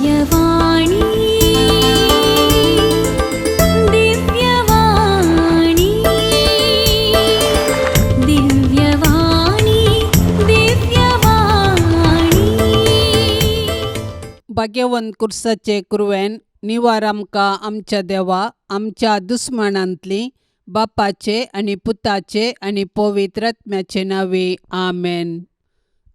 दिव्यवाणी दिव्यवाणी दिव्यवाणी दिव्यवाणी. भाग्यवंत कुर्साचे कुरवेन निवार आमकां आमच्या देवा आमच्या दुस्मनांतली बापाचे आनी पुताचे आनी पवित्र आत्म्याचे नावे आमेन.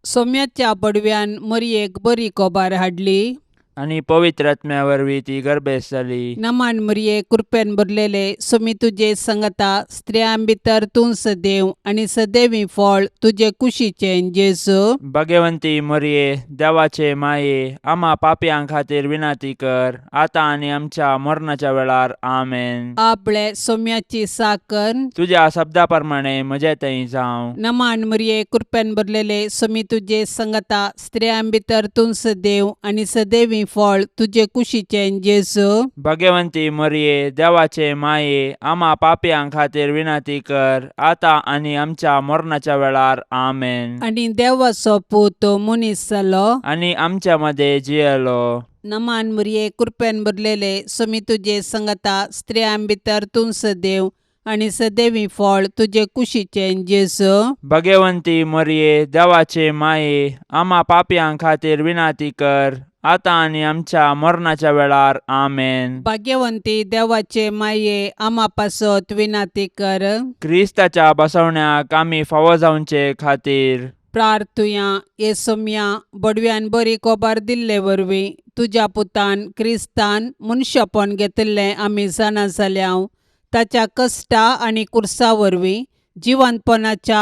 सोम्याच्या पडव्यान मरयेक बरी कोबार हाडली आणि पवित्र आत्म्या वरवीं ती गर्भेस जाली. नमान मरये कृपेन भरलेले सोमी तुजे संगता स्त्रियां भितर तूं सदैव आनी सदैवी फळ तुजे कुशीचें जेजू. भाग्यवंती मरिये देवाचे माये आम्हा पापयां खातीर विनाती कर आता आनी आमच्या मरणाच्या वेळार आमेन. आपले सोम्याची साकर तुझ्या शब्दा प्रमाणे म्हजे थंय जावं. नमान मरये कृपेन भरलेले सोमी तुजे संगता स्त्रियां भितर तूं सदैव आनी सदैवी फळ तुजे कुशीचें जेजू. भाग्यवंती मरिये देवाचे माये आम्हा पापयां खातीर विनाती कर आता आनी आमच्या मरणाच्या वेळार आमेन. आनी देवाचो पूत मनीस जालो आनी आमच्या मध्ये जियेलो. नमान मरये कृपेन भरलेले सोमी तुजे संगता स्त्रियां भितर तूं सदैव आनी सदैवी फळ तुजे कुशीचें जेजू. भाग्यवंती मरिये देवाचे माये आम्हा पापयां खातीर विनाती कर आता आनी आमच्या मरणाच्या वेळार आमेन. भाग्यवंती देवाचे माये आम्हा पासत विनाती कर. क्रिस्ताच्या बसवण्याक आमी फावो जावचे खातीर प्रार्थुया ये सोम्या बडव्यान बरी कोबार दिल्ले वरवीं तुज्या पुतान क्रिस्तान मनशापण घेतिल्लें आमी जाणा जाल्याव ताच्या कश्टा आनी कुर्सा वरवीं जिवंतपणाच्या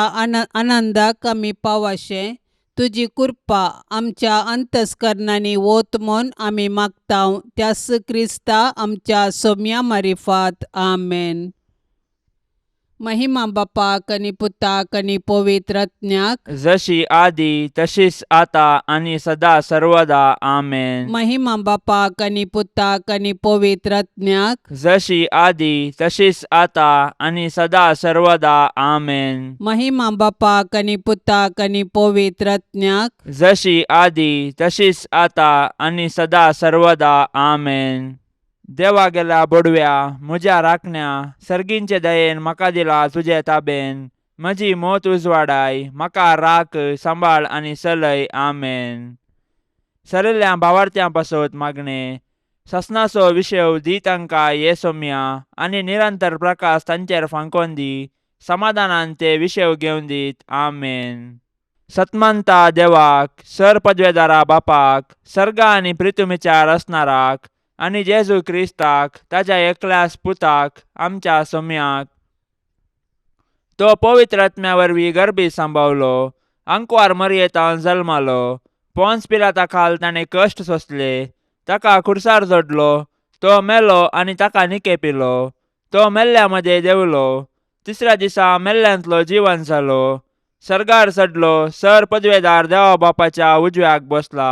आनंदाक आमी पावाशे तुजी कृपा आमच्या अंतस्करणांनी वोत म्हूण आमी मागताव त्यास क्रिस्ता आमच्या सोम्या मारिफात आमेन. महिमा बापाक आनी पुताक आनी पवित्र आत्म्याक जशी आदी तशीच आता आनी सदा सर्वदा आमेन. महिमा बापाक आनी पुताक आनी पवित्र आत्म्याक जशी आदी तशीच आता आनी सदा सर्वदा आमेन. महिमा बापाक आनी पुताक आनी पवित्र आत्म्याक जशी आदी तशीच आता आनी सदा सर्वदा आमेन. देवा गेल्या बडव्या म्हज्या राखण्या सर्गींचे दयेन म्हाका दिला तुजे ताबेन म्हजी मोत उजवाडाय म्हाका राख सांबाळ आनी चलय आमेन. सरिल्ल्या भावार्थ्यां पासत मागणे ससनाचो विशय दी तांकां ये सोम्या आनी निरंतर प्रकाश तांचेर फांकोन दी समाधानान ते विशय घेवन दीत आमेन. सतमंता देवाक सर पदवेदारा बापाक सर्गा आनी पृथ्वीचार असणाराक आनी जेजू क्रिस्ताक ताच्या एकल्याच पुताक आमच्या सोम्याक तो पवित्र आत्म्या वरवीं गर्भी सांबावलो अंकवार मरयेतान जल्मालो पोंस पिलाता खाल ताणें कश्ट सोंसले ताका खुर्सार जोडलो तो मेलो आनी ताका निकेपिलो तो मेल्ल्या मदें देंवलो तिसऱ्या दिसा मेल्ल्यांतलो जिवन जालो सर्गार चडलो सर पदवेदार देवा बापाच्या उजव्याक बसला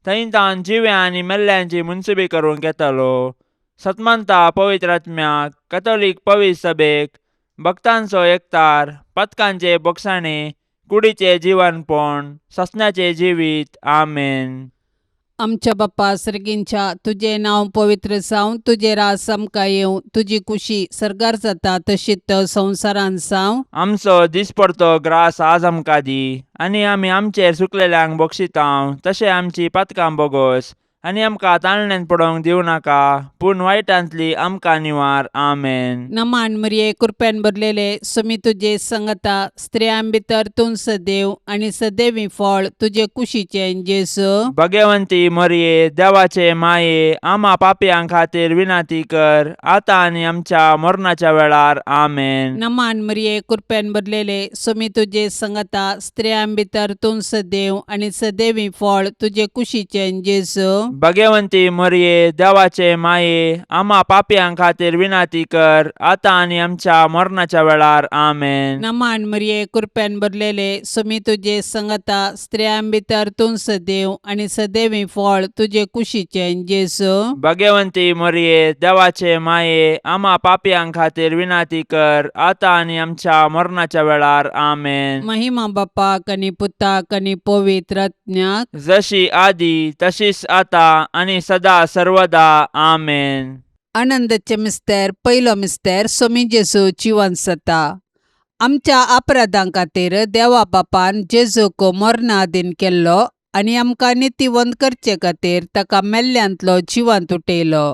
थंय तान जिव्या आनी मेल्ल्यांची मुनसुबी करूंक येतलो. सतमंता पवित्र आत्म्याक कॅथोलीक पवित्र सभेक भक्तांचो एकतार पथकांचे बोगसाणे कुडीचे जिवनपण ससण्याचे जिवीत आमेन. आमच्या बापा सर्गींच्या तुझे नाव पवित्र जावं तुझे रास आमकां येवं तुजी कुशी सर्गार जाता तशीच संवसारान जावं. आमचो दिसपडतो ग्रास आज आमकां दी आनी आमी आमचेर सुकलेल्यांक बक्षितांव तशें आमची पातकां बोगोस आनी आमकां ताळण्यांत पडोवंक दिवं नाका पूण वायटांतली आमकां निवार आमेन. नमान मरये कृपेन भरलेले सोमी तुजे संगता स्त्रियां भितर तूं सदैव आनी सदैवी फळ तुजे कुशीचें जेजू. भाग्यवंती मरिये देवाचे माये आम्हा पापयां खातीर विनाती कर आता आनी आमच्या मरणाच्या वेळार आमेन. नमान मरये कृपेन भरलेले सोमी तुजे संगता स्त्रियां भितर तूं सदैव आनी सदैवी फळ तुजे कुशीचें जेजू. भाग्यवंती मरिये देवाचे माये आम्हा पापयां खातीर विनाती कर आता आनी आमच्या मरणाच्या वेळार आमेन. नमान मरये कृपेन भरलेले सोमी तुजे संगता स्त्रियां भितर तूं सदैव आनी सदैवी फळ तुजे कुशीचें जेजू. भाग्यवंती मरिये देवाचे माये आम्हा पापयां खातीर विनाती कर आता आनी आमच्या मरणाच्या वेळार आमेन. महिमा बापाक आनी पुताक आनी पवित्र आत्म्याक जशी आदी तशीच आता आता आणि सदा सर्वदा आमेन. आनंदाचे मिस्तेर पयलो मिस्तेर सोमी जेजू जिवंत जाता. आमच्या अपराधां खातीर देवा बापान जेजूक मरणाधीन केल्लो आनी आमकां नितिवंत करचे खातीर ताका मेल्ल्यांतलो जिवंत उठयलो.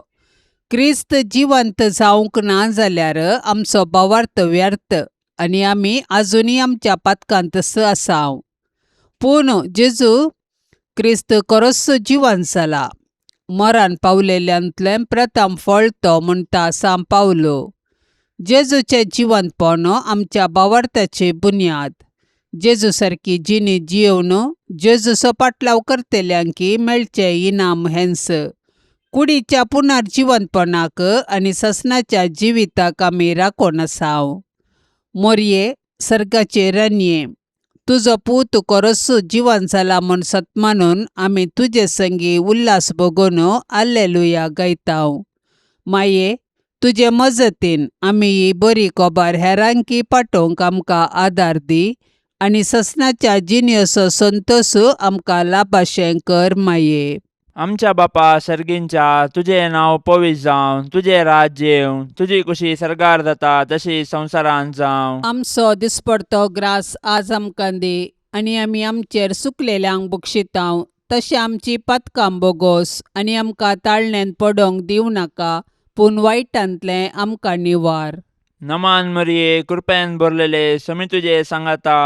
क्रिस्त जिवंत जावंक ना जाल्यार आमचो भावार्थ व्यर्थ आनी आमी आजुनी आमच्या पातकांतच आसाव. पूण जेजू क्रिस्त खरोच जिवंत जाला. मरण पावलेल्यांतलें प्रथम फळ तो म्हणटा सांत पावलो. जेजूचें जिवंतपण आमच्या भावार्थाची बुन्याद. जेजू सारकी जिणी जियोवन जेजूचो पाटलाव करतल्यांकी मेळचें इनाम हेंस. कुडीच्या पुनर्जिवंतपणाक आनी ससनाच्या जिविताक आमी राखोन आसाव. मोरये सर्गाचे रानये, तुजो पूत खरोच जिवंत जाला म्हूण सतमानून आमी तुजे संगी उल्हास भोगून हाल्लेलुया गायताव. माये, तुजे मजतीन आमी ही बरी खबर हेरांकी पाठोवंक आमकां आदार दी आनी ससनाच्या जिणेचो संतोश आमकां लाभाशें कर माये. आमच्या बापा सर्गींच्या, तुझें नांव पवित्र जावं, तुजें राज्य येवं, तुजी कुशी सर्गार जाता तशी संवसारांत जावं. आमचो दिसपडतो ग्रास आज आमकां दी आनी आमी आमचेर सुकलेल्यांक बक्षितांव तशें आमची पातकां बोगोस आनी आमकां ताळणेन पडोवंक दिवं नाका पूण वायटांतलें आमकां निवार. नमान मरिये, कृपेन भरलेले, समी तुजे सांगाता,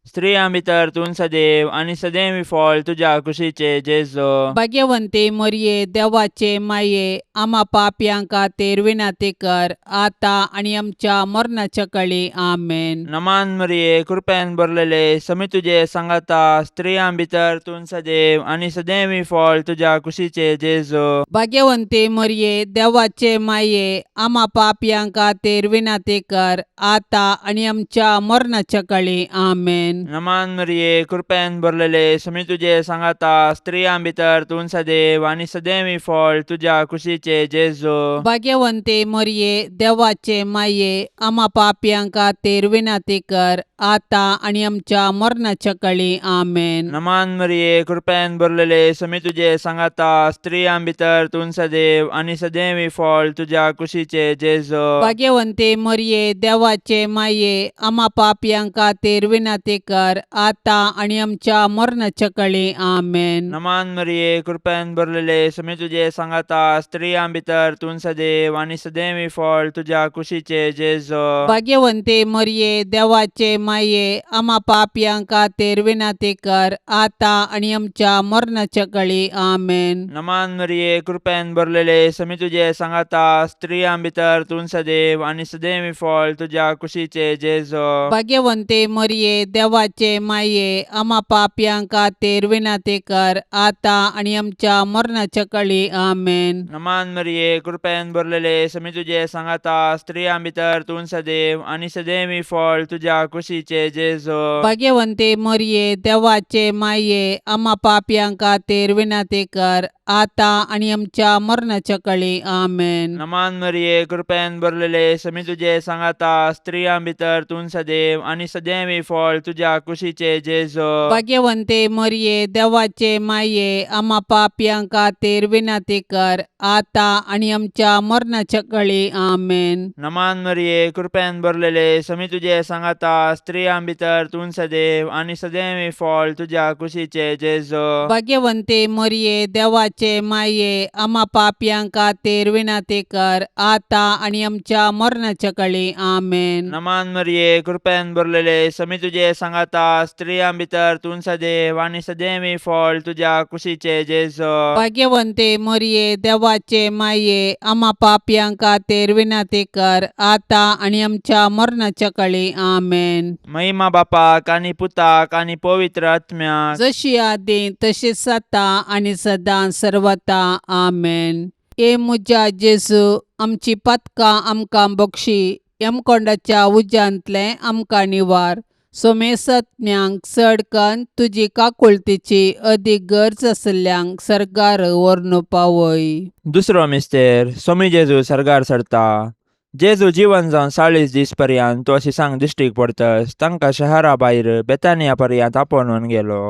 स्त्रियां भितर तूं सदैव आनी सदैवी फळ तुज्या कुशीचे जेजू. भाग्यवंते मरिये, देवाचे माये, आम्हा पापयांक खातीर विनाती कर आता आनी आमच्या मरणाच्या काळी आमेन. नमान मरिये, कृपेन भरलेले, समी तुजे सांगाता, स्त्रियां भितर तूं सदैव आनी सदैवी फळ तुज्या कुशीचे जेजू. भाग्यवंते मरिये, देवाचे माये, आम्हा पापयांक खातीर विनाती कर आता आनी आमच्या मरणाच्या काळी आमेन. नमान मरिये, कृपेन भरलेले, समी तुजे सांगाता, स्त्रियां भितर तूं सदैव आनी सदैवी फळ तुज्या कुशीचे जेजू. भाग्यवंते मरिये, देवाचे माये, आम्हा पापयांक खातीर विनाती कर आता आनी आमच्या मरणाच्या काळी आमेन. नमान मरिये, कृपेन भरलेले, समी तुजे सांगाता, स्त्रियां भितर तूं सदैव आनी सदैवी फळ तुज्या कुशीचे जेजू. भाग्यवंते मरिये, देवाचे माये, आम्हा पापयांक खातीर विनाती कर आता आनी आमच्या मरणाच्या काळी आमेन. नमान मरिये, कृपेन भरलेले, समी तुजे सांगाता, स्त्रियां भितर तूं सदैव आनी सदैवी फळ तुज्या कुशीचे जेजू. भाग्यवंते मरिये, देवाचे माये, आम्हा पापयांक खातीर विनाती कर आता आनी आमच्या मरणाच्या काळी आमेन. नमान मरिये, कृपेन भरलेले, समी तुजे सांगाता, स्त्रियां भितर तूं सदैव आनी सदैवी फळ तुज्या कुशीचे जेजू. भाग्यवंते मरिये, देवाचे माये, आम्हा पापयांक खातीर विनाती कर आता आनी आमच्या मरणाच्या काळी आमेन. नमान मरिये, कृपेन भरलेले, समी तुजे सांगाता, स्त्रियां भितर तूं सदैव आनी सदैवी फळ तुज्या कुशीचे जेजू. भाग्यवंते मरिये, देवाचे माये, आम्हा पापयांक खातीर विनाती कर आता आनी आमच्या मरणाच्या काळी आमेन. नमान मरिये, कृपेन भरलेले, समी तुजे सांगाता, स्त्रियां भितर तूं सदैव आनी सदैवी फळ तुज्या कुशीचे जेजू. भाग्यवंते मरिये, देवाचे माये, आम्हा पापयांक खातीर विनाती कर आता आनी आमच्या मरणाच्या काळी आमेन. नमान मरिये, कृपेन भरलेले, समी तुजे सांगाता, स्त्रियां भितर तूं सदैव आनी सदैवी फळ तुज्या कुशीचे जेजू. भाग्यवंते मरिये, देवाचे माये, आम्हा पापयांक खातीर विनाती कर आता आनी आमच्या मरणाच्या काळी आमेन. नमान मरिये, कृपेन भरलेले, समी तुजे सांगाता, स्त्रियां भितर तूं सदैव आनी सदैवी फळ तुज्या कुशीचे जेजू. भाग्यवंते मरिये, देवाचे माये, आम्हा पापयांक खातीर विनाती कर आता आनी आमच्या मरणाच्या काळी आमेन. महिमा बापाक आनी पुताक आनी पवित्र आत्म्याक, जशी आदी तशीच आता आनी सदां सर्वता आमेन. ए मुजा जेजू, आमची पातकां आमकां बक्षी, यमकोंडाच्या उज्यांतलें आमकां निवार. सोमेसत्म्यांक चडकन तुजी काकुळतीची अदीक गरज आसल्यांक सरकार व्हरून पावय. दुसरो मिस्तेर, सोमी जेजू सर्गार सरता. जेजू जिवन जावन 40 दीस पर्यंत तो अशी सांग दिश्टीक पडतस तांकां शहरा भायर बेतानिया पर्यंत आपोवन गेलो.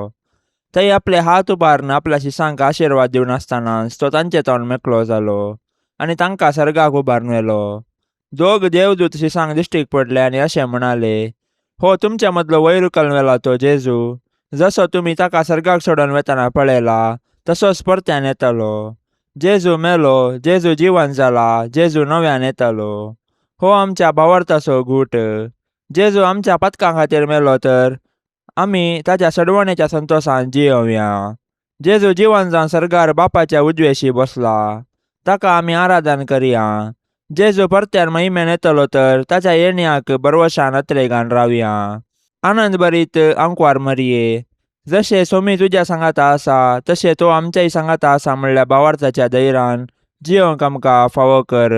थंय आपले हात उबारून आपल्या शिसांक आशिर्वाद दिवन आसतना तो तांचे तोंड मेकळो जालो आनी तांकां सर्गाक उबारून व्हेलो. दोग देवदूत शिसांक दिश्टीक पडले आनी अशें म्हणाले, हो तुमच्या मदलो वयर उखलून व्हेला तो जेजू, जसो तुमी ताका सर्गाक सोडून वेतना पळयला तसोच परत्यान येतलो. जेजू मेलो, जेजू जिवंत जाला, जेजू नव्यान येतलो. हो आमच्या भावार्थाचो घूट. जेजू आमच्या पातकां खातीर मेलो तर आमी ताच्या सडवणेच्या संतोशान जियोवया. जेजू जिवंत जावन सर्गार बापाच्या उजवेशी बसला, ताका आमी आराधन करया. जेजू परत्यान महिमेन येतलो तर ताच्या येण्याक बरवशान अत्रेगान रावया. आनंद भरीत आंकवार मरये, जशे सोमी तुज्या सांगाता आसा तशें तो आमच्याय सांगाता आसा म्हणल्या भावार्थाच्या धैर्यान जियोंक आमकां फावो कर.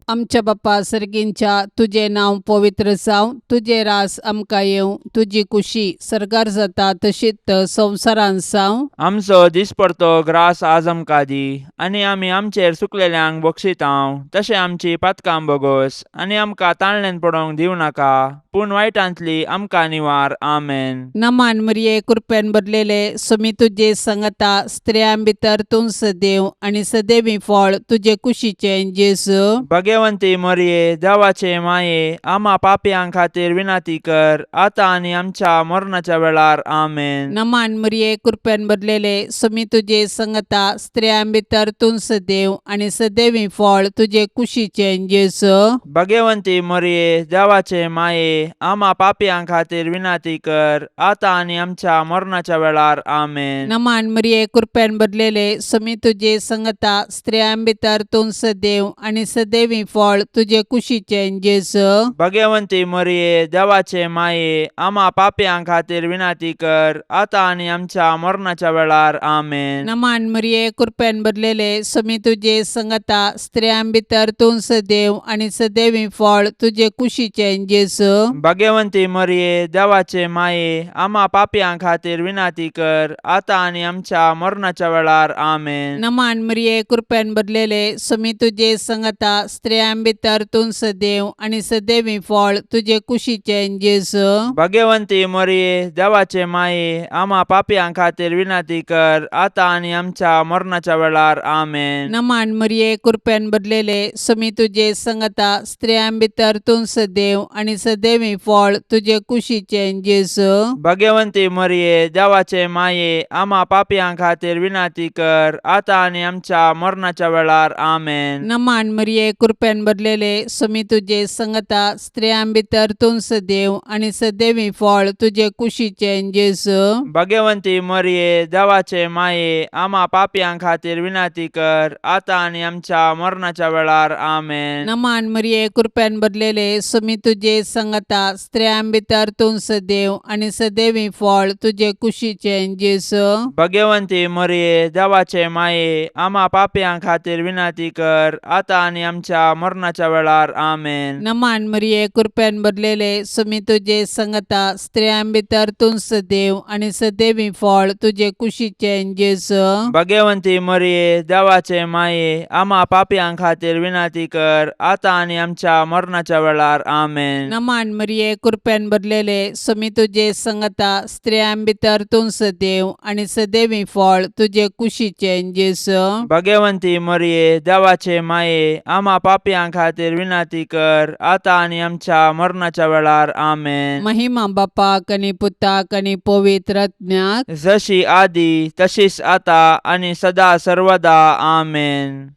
आमच्या बापा सर्गींच्या, तुझे नांव पवित्र जावं, तुझे रास आमकां येवं, तुजी कुशी सर्गार जाता तशीच संवसारान जावं. आमचो दिसपडतो ग्रास आज आमकां दी, आनी आमी आमचेर सुकलेल्यांक बक्षितांव, तशें आमची पातकां बोगोस आनी आमकां ताळणेन पडोवंक दिवं नाका, पूण वायटांतली आमकां निवार. आमेन. नमान मरिये, कृपेन भरलेले, सोमी तुजे सांगता स्त्रियां भितर तूं सदैव आनी सदैवी फळ तुजे कुशीचें जेजू. भगवंती मरिये, देवाचे माये, आम्हा पापयांक खातीर विनाती कर, आता आनी आमच्या मरणाच्या वेळार. आमेन. नमान मरिये, कृपेन भरलेले, सोमी तुजे सांगता स्त्रियां भितर तूं सदैव आनी सदैवी फळ तुजे कुशीचें जेजू. भगवंती मरिये, देवाचे माये, आम्हा पापयांक खातीर विनाती कर, आता आनी आमच्या मरणाच्या वेळार. आमेन. नमान मरिये, कृपेन भरलेले, सोमी तुजे सांगता स्त्रियां भितर तूं सदैव आनी सदैवी फळ तुजे कुशीचें जेजू. भगवंती मरिये, देवाचे माये, आम्हा पापयांक खातीर विनाती कर, आता आनी आमच्या मरणाच्या वेळार. आमेन. नमान मरिये, कृपेन भरलेले, सोमी तुजे सांगता स्त्रियां भितर तूं सदैव आनी सदैवी फळ तुजे कुशीचें जेजू. भगवंती मरिये, देवाचे माये, आम्हा पापयांक खातीर विनाती कर, आता आनी आमच्या मरणाच्या वेळार. आमेन. नमान मरिये, कृपेन भरलेले, सोमी तुजे सांगता स्त्रियां भितर तूं सदैव आनी सदैवी फळ तुजे कुशीचें जेजू. भगवंती मरिये, देवाचे माये, आम्हा पापयांक खातीर विनाती कर, आता आनी आमच्या मरणाच्या वेळार. आमेन. नमान मरिये, कृपेन भरलेले, सोमी तुजे सांगता स्त्रियां भितर तूं सदैव आनी सदैवी फळ तुजे कुशीचें जेजू. भगवंती मरिये, देवाचे माये, आम्हा पापयांक खातीर विनाती कर, आता आनी आमच्या मरणाच्या वेळार. आमेन. नमान मरिये, कृपेन भरलेले, सोमी तुजे सांगता स्त्रियां भितर तूं सदैव आनी सदैवी फळ तुजे कुशीचें जेजू. भगवंती मरिये, देवाचे माये, आम्हा पापयांक खातीर विनाती कर, आता आनी आमच्या मरणाच्या वेळार. आमेन. नमान मरिये, कृपेन भरलेले, सोमी तुजे सांगता स्त्रियां भितर तूं सदैव आनी सदैवी फळ तुजे कुशीचें जेजू. भगवंती मरिये, देवाचे माये, आम्हा पापयांक खातीर विनाती कर, आता आनी आमच्या मरणाच्या वेळार. आमेन. नमान मरिये, कृपेन भरलेले, सोमी तुजे सांगता स्त्रियां भितर तूं सदैव आनी सदैवी फळ तुजे कुशीचें जेजू. भगवंती मरिये, देवाचे माये, आम्हा पापयांक खातीर विनाती कर, आता आनी आमच्या मरणाच्या वेळार. आमेन. नमान मरिये, कृपेन भरलेले, सोमी तुजे सांगता स्त्रियां भितर तूं सदैव आनी सदैवी फळ तुजे कुशीचें जेजू. भगवंती मरिये, देवाचे माये, आम्हा पापयांक खातीर विनाती कर, आता आनी आमच्या मरणाच्या वेळार. आमेन. महिमा बापाक आनी पुताक आनी पवित्र आत्म्याक, जशी आदी तशीच आता आनी सदा सर्वदा. आमेन.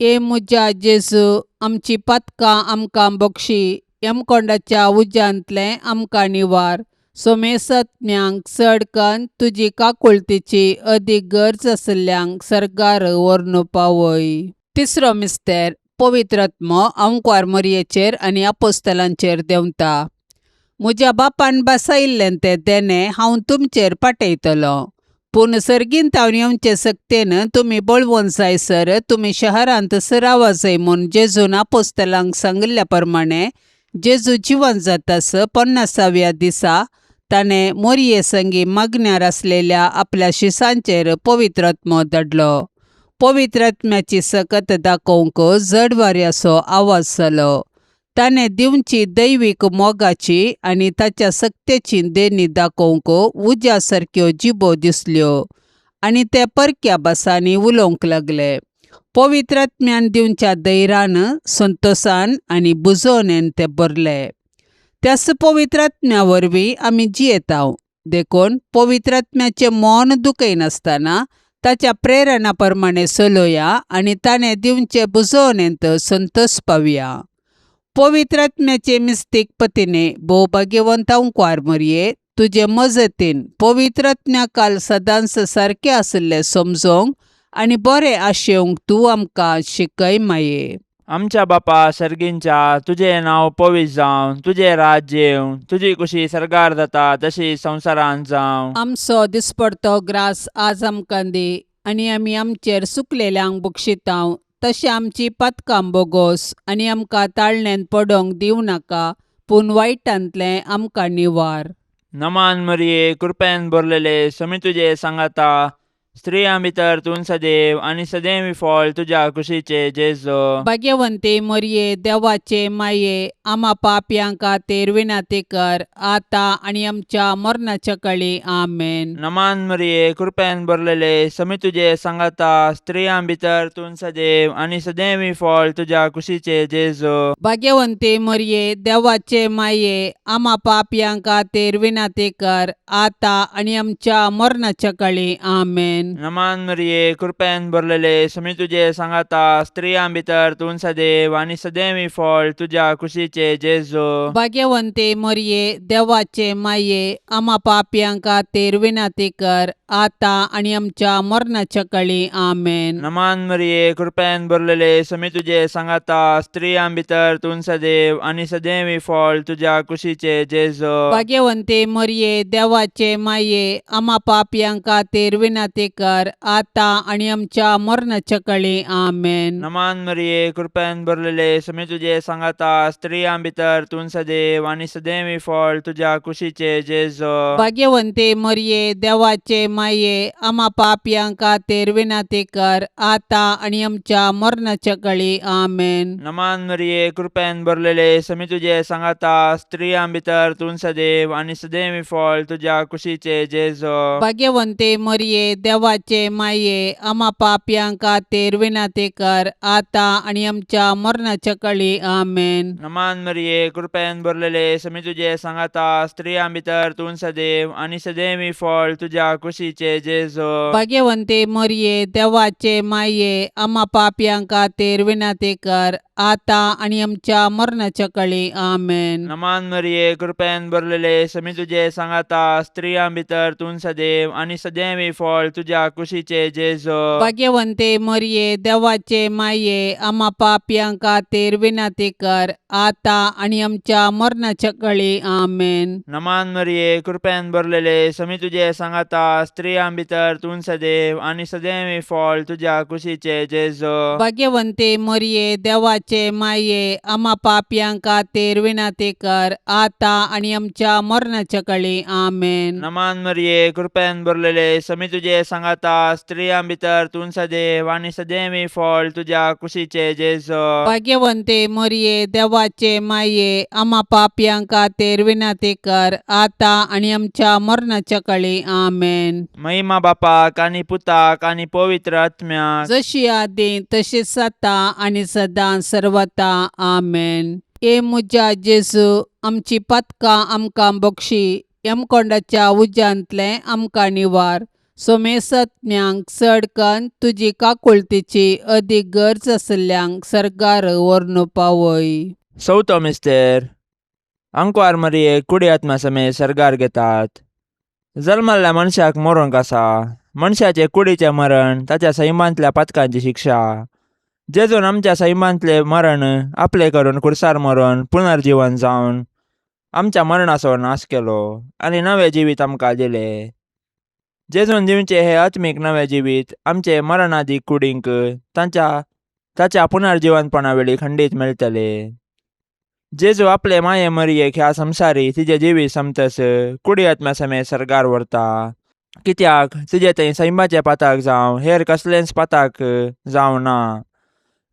ए मुजा जेजू, आमची पातकां आमकां बक्षी, यमकोंडाच्या उज्यांतले आमकां निवार. सोमेसत्म्यांक चडकन तुजी काकुळतीची अदीक गरज आसल्यांक सर्गार व्हरून पावय. तिसरो मिस्तेर, पवित्र आत्मो अंकवार मरयेचेर आनी आपोस्तलांचेर देंवता. म्हज्या बापान बसयिल्लें तें देणें हांव तुमचेर पाठयतलो, पूण सर्गीन तावन येवचे सक्तेन तुमी बळवून जायसर तुमी शहरांत सरावा जाय म्हूण जेजून आपोस्तलांक सांगिल्ल्या प्रमाणे जेजू जिवंत जातास 50व्या दिसा ताणें मोरये संगी मागण्यार आसलेल्या आपल्या शिसांचेर पवित्र आत्मो धाडलो. पवित्र आत्म्याची सकत दाखोवंक जड वाऱ्याचो आवाज जालो. ताणें दिवची दैवीक मोगाची आनी ताच्या सक्तेची देणी दाखोवंक उज्या सारक्यो जिबो दिसल्यो आनी ते परक्या भासांनी उलोवंक लागले. पवित्रात्म्यान दिवच्या धैर्यान, संतोषान आनी बुजवणेन ते भरले. त्याच पवित्रात्म्या वरवीं आमी जियेताव. देखून पवित्रात्म्याचें मन दुखयनासतना ताच्या प्रेरणा प्रमाणे चलोया आनी ताणें दिवचे बुजवणेंत संतोष पावया. पवित्रात्म्याचे मिस्तीक पतीने भोवभाग्यवंतांकार मरये, तुजे मजतीन पवित्रात्म्या काल सदांच सारकें आसले समजोवंक आनी बरें आशेवंक तूं आमकां शिकय माये. आमच्या बापा सर्गींच्या, तुझे नाव पवित्र जावं, तुझे राज्य येवं, तुझी कुशी सरकार जाता तशी संवसारांत जावं. आमचो दिसपडतो ग्रास आज आमकां दी आनी आमी आमचेर चुकलेल्यांक बक्षितांव, तशें आमची पातकां बोगोस आनी आमकां ताळणेन पडोवंक दिवं नाका, पूण वायटांतलें आमकां निवार. नमान मरिये, कृपेन भरलेले, समी तुजे सांगाता, स्त्रियां भितर तूं सदैव आनी सदैवी फळ तुज्या कुशीचे जेजो. भाग्यवंते मरये, देवाचे माये, आमा पापयांक खातीर विनाती कर, आतां आनी आमच्या मरणाच्या काळी आमेन. नमान मरिये, कृपेन भरलेले, समी तुजे सांगाता, स्त्रियां भितर तूं सदैव आनी सदैवी फळ तुज्या कुशीचे जेजो. भाग्यवंते मरये, देवाचे माये, आमा पापयांक खातीर विनाती कर, आतां आनी आमच्या मरणाच्या काळी आमेन. नमान मरिये, कृपेन भरलेले, समी तुजे सांगाता, स्त्रियां भितर तूं सदैव आनी सदैवी फळ तुज्या कुशीचे जेजो. भाग्यवंते मरये, देवाचे माये, आमा पापयांक खातीर विनाती कर, आतां आनी आमच्या मरणाच्या काळी आमेन. नमान मरिये, कृपेन भरलेले, समी तुजे सांगाता, स्त्रियां भितर तूं सदैव आनी सदैवी फळ तुज्या कुशीचे जेजो. भाग्यवंते मरये, देवाचे माये, आमा पापयांक खातीर विनाती कर, आतां आनी आमच्या मरणाच्या काळी आमेन. नमान मरिये, कृपेन भरलेले, समी तुजे सांगाता, स्त्रियां भितर तूं सदैव आनी सदैवी फळ तुज्या कुशीचे जेजो. भाग्यवंते मरये, देवाचे माये, आमा पापयांक खातीर विनाती कर, आतां आनी आमच्या मरणाच्या काळी आमेन. नमान मरिये, कृपेन भरलेले, समी तुजे सांगाता, स्त्रियां भितर तूं सदैव आनी सदैवी फळ तुज्या कुशीचे जेजो. भाग्यवंते मरये, देवाचे माये, आमा पापयांक खातीर विनाती कर, आतां आनी आमच्या मरणाच्या काळी आमेन. नमान मरिये, कृपेन भरलेले, समी तुजे सांगाता, स्त्रियां भितर तूं सदैव आनी सदैवी फळ तुज्या कुशीचे जेजो. भाग्यवंते मरये, देवाचे माये, आमा पापयांक खातीर विनाती कर, आतां आनी आमच्या मरणाच्या काळी आमेन. नमान मरिये, कृपेन भरलेले, समी तुजे सांगाता, स्त्रियां भितर तूं सदैव आनी सदैवी फळ तुज्या कुशीचे जेजो. भाग्यवंते मरये, देवाचे माये, आमा पापयांक खातीर विनाती कर, आतां आनी आमच्या मरणाच्या काळी आमेन. नमान मरिये, कृपेन भरलेले, समी तुजे सांगाता, स्त्रियां भितर तूं सदैव आनी सदैवी फळ तुज्या कुशीचे जेजो. भाग्यवंते मरये, देवाचे माये, आमा पापयांक खातीर विनाती कर, आतां आनी आमच्या मरणाच्या काळी आमेन. नमान मरिये, कृपेन भरलेले, समी तुजे सांगाता, स्त्रियां भितर तूं सदैव आनी सदैवी फळ तुज्या कुशीचे जेजो. भाग्यवंते मरये, देवाचे माये, आमा पापयांक खातीर विनाती कर, आतां आनी आमच्या मरणाच्या काळी आमेन. महिमा बापाक आनी पुताक आनी पवित्र आत्म्याक, जशी आदी तशीच आता आनी सदां सर्वता आमेन. ए मुज्या जेजू, आमची पातकां आमकां बक्षी, यमकोंडाच्या उज्यांतले आमकां निवार. सोमेसत्म्यांक चड कन्न तुजी काकुळतीची अदीक गरज आसल्यांक सरकार व्हरून पावय. चवथो मिस्तेर. अंकवार मरिये कुडी आत्म्या समेत सरगार घेतात. जल्मल्ल्या मनशाक मरोंक आसा. मनशाचे कुडीचे मरण ताच्या सैमांतल्या पातकांची शिक्षा. जेजून आमच्या सैमांतले मरण आपले करून कुर्सार मरून पुनर्जीवन जावन आमच्या मरणाचो नाश केलो आनी नवे जिवीत आमकां दिले. जेजून दिवचे हे आत्मीक नवे जिवीत आमचे मरणादीक कुडींक ताच्या पुनर्जीवनपणा वेळी खंडीत मेळटले. जेजू आपले माये मरियेक ह्या संवसारी तिजे जिवीत समतस कुडी आत्म्या समेत सरगार व्हरता. कित्याक तिजे थंय सैमाचे पाताक जावं हेर कसलेंच पाताक जावं ना.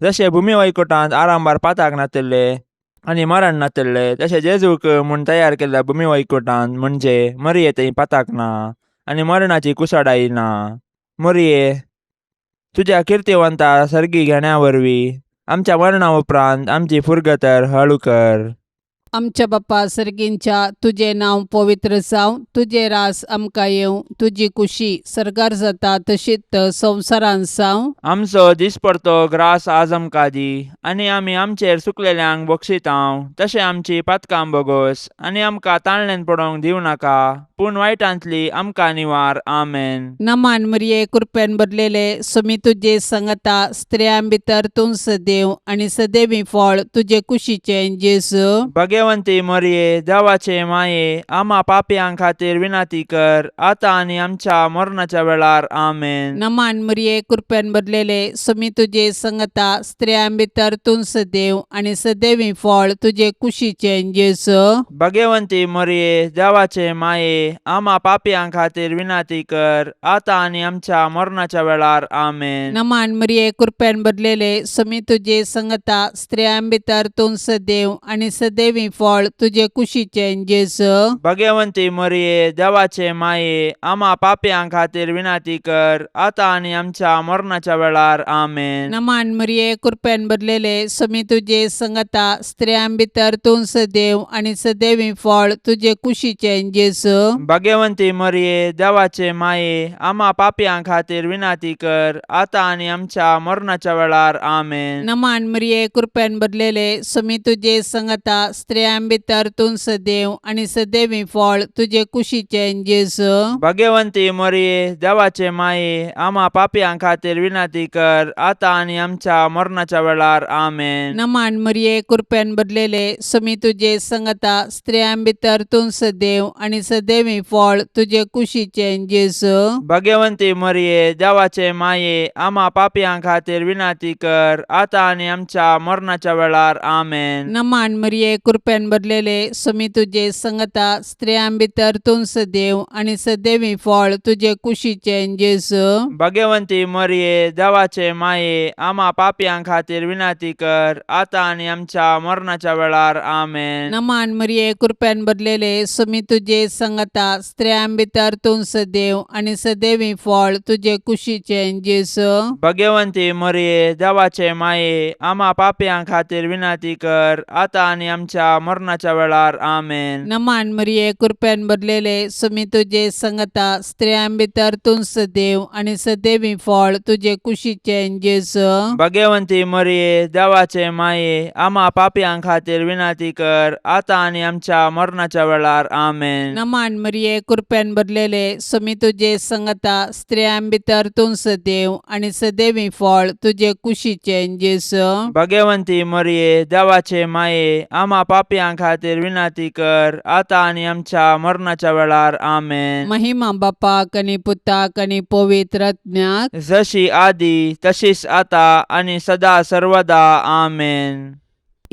जशे भुमी वैकुंठांत आरांबार पाताक नातले आनी मरण नातल्ले तशें जेजूक म्हूण तयार केल्या भुमी वैकुंठांत म्हणजे मरये थंय पाताक ना आनी मरणाची कुसडाई ना. मरये, तुज्या किर्तिवंता सर्गी घेण्या वरवीं आमच्या मरणा उपरांत आमची फुरगतर हळू कर. आमच्या बाप्पा सर्गींच्या तुझे नांव पवित्र जावं, तुझे रास आमकां येवं, तुजी कुशी सर्गार जाता तशीच संवसारांत जावं. आमचो दिसपडतो ग्रास आज आमकां दी आनी आमी आमचेर चुकलेल्यांक बक्षितांव तशें आमची पातकां बोगोस आनी आमकां ताळणेन पडोवंक दिवं नाका पूण वायटांतली आमकां निवार. आमेन. नमान मरिये कृपेन भरलेले समी तुजे संगता स्त्रियां भितर तूं सदैव आनी सदैवी फळ तुजे कुशीचे जेजू. भगवंती मरये, देवाचे माये, आम्हा पापयां खातीर विनाती कर आतां आनी आमच्या मरणाच्या वेळार. आमेन. नमान मरिये कृपेन भरलेले समी तुजे संगता स्त्रियां भितर तूं सदैव आनी सदैवी फळ तुजे कुशीचे जेजू. भगवंती मरये, देवाचे माये, आम्हा पापयां खातीर विनाती कर आतां आनी आमच्या मरणाच्या वेळार. आमेन. नमान मरिये कृपेन भरलेले समी तुजे संगता स्त्रियां भितर तूं सदैव आनी सदैवी फळ तुजे कुशीचे जेजू. भगवंती मरये, देवाचे माये, आम्हा पापयां खातीर विनाती कर आतां आनी आमच्या मरणाच्या वेळार. आमेन. नमान मरिये कृपेन भरलेले समी तुजे संगता स्त्रियां भितर तूं सदैव आनी सदैवी फळ तुजे कुशीचे जेजू. भगवंती मरये, देवाचे माये, आम्हा पापयां खातीर विनाती कर आतां आनी आमच्या मरणाच्या वेळार. आमेन. नमान मरिये कृपेन भरलेले समी तुजे संगता स्त्रियां भितर तूं सदैव आनी सदैवी फळ तुजे कुशीचे जेजू. भगवंती मरये, देवाचे माये, आम्हा पापयां खातीर विनाती कर आतां आनी आमच्या मरणाच्या वेळार. आमेन. नमान मरिये कृपेन भरलेले समी तुजे संगता स्त्रियां भितर तूं सदैव आनी सदैवी फळ तुजे कुशीचे जेजू. भगवंती मरये, देवाचे माये, आम्हा पापयां खातीर विनाती कर आतां आनी आमच्या मरणाच्या वेळार. आमेन. नमान मरिये कृपेन भरलेले समी तुजे संगता स्त्रियां भितर तूं सदैव आनी सदैवी फळ तुजे कुशीचे जेजू. भगवंती मरये, देवाचे माये, आम्हा पापयां खातीर विनाती कर आतां आनी आमच्या मरणाच्या वेळार. आमेन. नमान मरिये कृपेन भरलेले समी तुजे संगता स्त्रियां भितर तूं सदैव आनी सदैवी फळ तुजे कुशीचे जेजू. भगवंती मरये, देवाचे माये, आम्हा पापयां खातीर विनाती कर आतां आनी आमच्या मरणाच्या वेळार. आमेन. नमान मरिये कृपेन भरलेले समी तुजे संगता स्त्रियां भितर तूं सदैव आनी सदैवी फळ तुजे कुशीचे जेजू. भगवंती मरये, देवाचे माये, आम्हा पापयां खातीर विनाती कर आतां आनी आमच्या मरणाच्या वेळार. आमेन. नमान मरिये कृपेन भरलेले समी तुजे संगता स्त्रियां भितर तूं सदैव आनी सदैवी फळ तुजे कुशीचे जेजू. भगवंती मरये, देवाचे माये, आम्हा पापयां खातीर विनाती कर आतां आनी आमच्या मरणाच्या वेळार. आमेन. महिमा बापाक आनी पुताक आनी पवित्र आत्म्याक जशी आदी तशीच आतां आनी सदा सर्वदा. आमेन.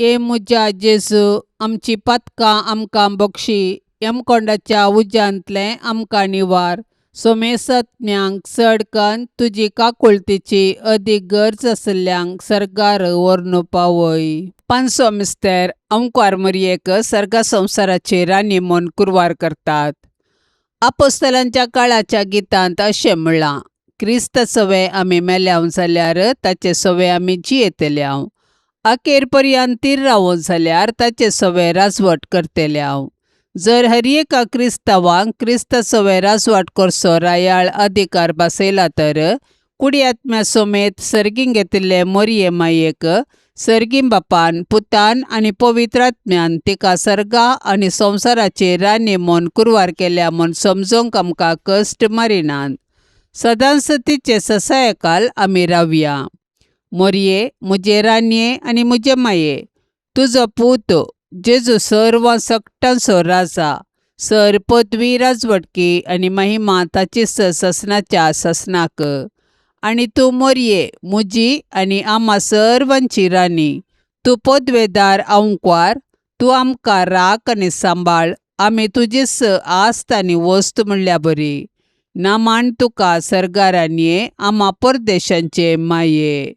ए मुजा जेजू, आमची पातकां आमकां बक्षी, यमकोंडाच्या उज्यांतले आमकां निवार. सोमेसत्म्यांक चडकन तुजी काकुळतीची अदीक गरज आसल्यांक सर्गार व्हरून पावय. पांचवो मिस्तेर ओंकार मरयेक सर्गा संवसाराचेर रानी म्हूण कुरवार करतात. आपोस्तलांच्या काळाच्या गितांत अशें म्हणलां, क्रिस्त सवे आमी मेल्याव जाल्यार ताचे सवे आमी जियेतल्याव. अखेर पर्यंत तीर रावूं जाल्यार ताचे सवे राजवट करतल्याव. जर हर एका क्रिस्तावांक क्रिस्त सवे राजवट करचो रायाळ अधिकार बसयला तर कुडियात्म्या समेत सर्गीं घेतिल्ले मरये मायेक सर्गीं बापान, पुतान आनी पवित्र आत्म्यान तिका सर्गा आनी संवसाराचेर रानी म्हूण कुरवार केल्या म्हूण समजोवंक आमकां कश्ट मारिनात. सदांच तिचे ससायकाल आमी रावया. मरये, मुजे रानये आनी मुजे माये, तुजो पूत जेजू सर्व सकटांचो राजा, सर पदवी राजवटकी आनी महिमा ताचीच ससनाच्या ससनाक. आनी तूं मरये, मुजी आनी आम्हा सर्वांची रानी, तूं पदवेदार ओंकार, तूं आमकां राख आनी सांबाळ. आमी तुजीच आस्त आनी वस्त म्हणल्या बरी. नामान तुका सर्गारानये, आम्हा परदेशांचे माये.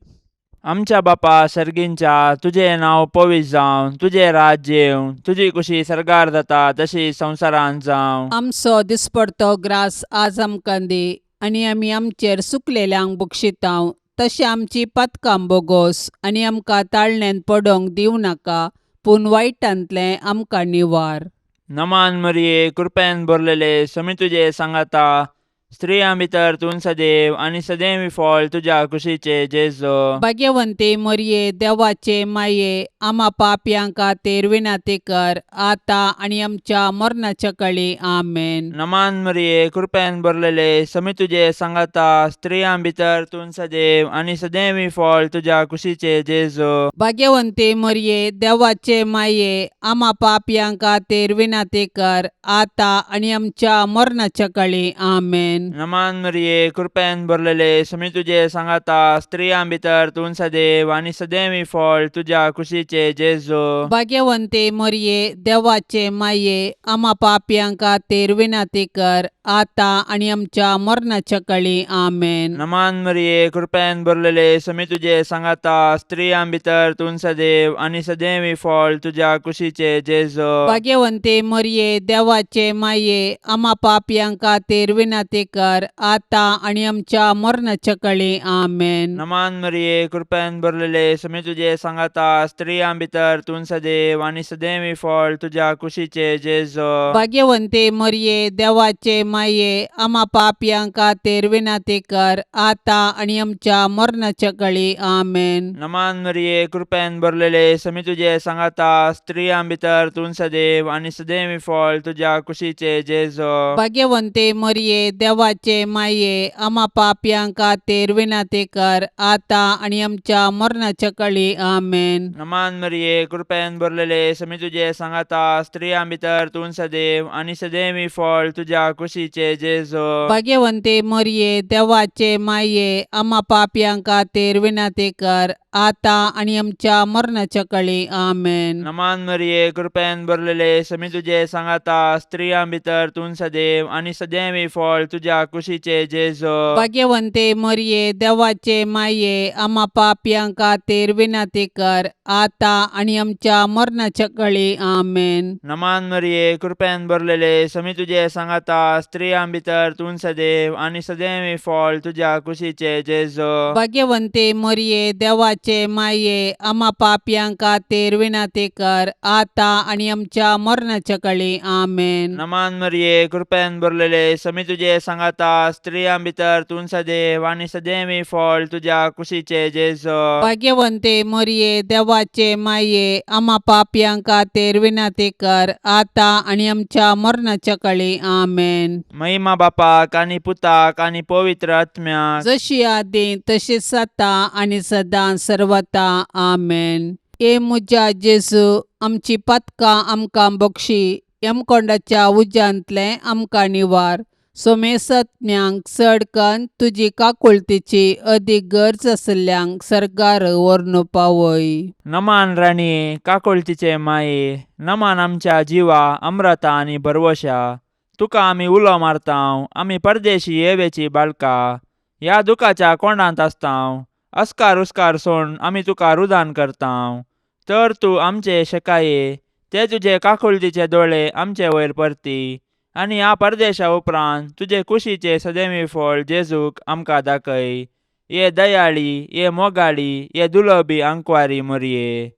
आमच्या बापा सर्गींच्या तुझे नाव पवित्र जावं, तुझे राज्य येवं, तुझी कुशी सरकार जाता तशी संवसारांत जावं. आमचो दिसपडतो ग्रास आज आमकां दी, आनी आमी आमचेर सुकलेल्यांक बक्षितांव. तशें आमची पातकां बोगोस, आनी आमकां ताळण्यांत पडोवंक दिवं नाका, पूण वायटांतलें आमकां निवार. नमान मरिये, कृपेन भरलेले, समी तुझे सांगाता, स्त्रियां भितर तूं सदैव आनी सदैवी फळ तुझ्या कुशीचे जेजो. भाग्यवंते मरिये, देवाचे माये, आम्हा पापयांक खातीर विनाती कर, आता आनी आमच्या मरणाच्या काळी आमेन. नमान मरिये, कृपेन भरलेले, समी तुझे सांगाता, स्त्रियां भितर तूं सदैव आनी सदैवी फळ तुझ्या कुशीचे जेजो. भाग्यवंते मरिये, देवाचे माये, आम्हा पापयांक खातीर विनाती कर, आता आनी आमच्या मरणाच्या काळी आमेन. नमान मरिये, कृपेन भरलेले, समी तुझे सांगाता, स्त्रियां भितर तूं सदैव आनी सदैवी फळ तुझ्या कुशीचे जेजो. भाग्यवंते मरिये, देवाचे माये, आम्हा पापयांक खातीर विनाती कर, आता आनी आमच्या मरणाच्या काळी आमेन. नमान मरिये, कृपेन भरलेले, समी तुझे सांगाता, स्त्रियां भितर तूं सदैव आनी सदैवी फळ तुझ्या कुशीचे जेजो. भाग्यवंते मरिये, देवाचे माये, आम्हा पापयांक खातीर विनाती कर, आता आनी आमच्या मरणाच्या काळी आमेन. नमान मरिये, कृपेन भरलेले, समी तुझे सांगाता, स्त्रियां भितर तूं सदैव आनी सदैवी फळ तुझ्या कुशीचे जेजो. भाग्यवंते मरिये, देवाचे माये, आम्हा पापयांक खातीर विनाती कर, आता आनी आमच्या मरणाच्या काळी आमेन. नमान मरिये, कृपेन भरलेले, समी तुझे सांगाता, स्त्रियां भितर तूं सदैव आनी सदैवी फळ तुझ्या कुशीचे जेजो. भाग्यवंते मरिये, देवाचे माये, आम्हा पापयांक खातीर विनाती कर, आता आनी आमच्या मरणाच्या काळी आमेन. नमान मरिये, कृपेन भरलेले, समी तुझे सांगाता, स्त्रियां भितर तूं सदैव आनी सदैवी फळ तुझ्या कुशीचे जेजो. भाग्यवंते मरिये, देवाचे माये, आम्हा पापयांक खातीर विनाती कर, आता आनी आमच्या मरणाच्या काळी आमेन. नमान मरिये, कृपेन भरलेले, समी तुझे सांगाता, स्त्रियां भितर तूं सदैव आनी सदैवी फळ तुझ्या कुशीचे जेजो. भाग्यवंते मरिये, देवाचे माये, आम्हा पापयांक खातीर विनाती कर, आता आनी आमच्या मरणाच्या काळी आमेन. नमान मरिये, कृपेन भरलेले, समी तुझे सांगाता, स्त्रियां भितर तूं सदैव आनी सदैवी फळ तुझ्या कुशीचे जेजो. भाग्यवंते मरिये, देवाचे माये, आम्हा पापयांक खातीर विनाती कर, आता आनी आमच्या मरणाच्या काळी आमेन. नमान मरिये, कृपेन भरलेले, समी तुझे सांगाता, स्त्रियां भितर तूं सदैव आनी सदैवी फळ तुझ्या कुशीचे जेजो. भाग्यवंते मरिये, देवाचे माये, आम्हा पापयांक खातीर विनाती कर, आता आनी आमच्या मरणाच्या काळी आमेन. महिमा बापाक आनी पुताक आनी पवित्र आत्म्याक, जशी आदी तशीच आता आनी सदां सर्वता आमेन. ए मुजा जेजू, आमची पातकां आमकां बक्षी, यमकोंडाच्या उज्यांतले आमकां निवार. सोमेसत्म्यांक चड कन्न तुजी काकुळतीची अदीक गरज आसल्यांक सरकार व्हरून पावय. नमान राणीये, काकुळतीचे माये, नमान आमच्या जिवा अमृता आनी भरवशा. तुका आमी उलो मारतांव, आमी परदेशी येवेची बाळकां, ह्या दुखाच्या कोंडांत आसतांव. अस्कार उस्कार सोडून आमी तुका रुदान करतांव. तर तूं आमचे शेकाये, ते तुजे काकुळतीचे दोळे आमचे वयर परती, आनी ह्या परदेशा उपरांत तुजे कुशीचे सदैवी फळ जेजूक आमकां दाखय. ये दयाळी, ये मोगाळी, ये दुलोबी आंकवारी मरिये.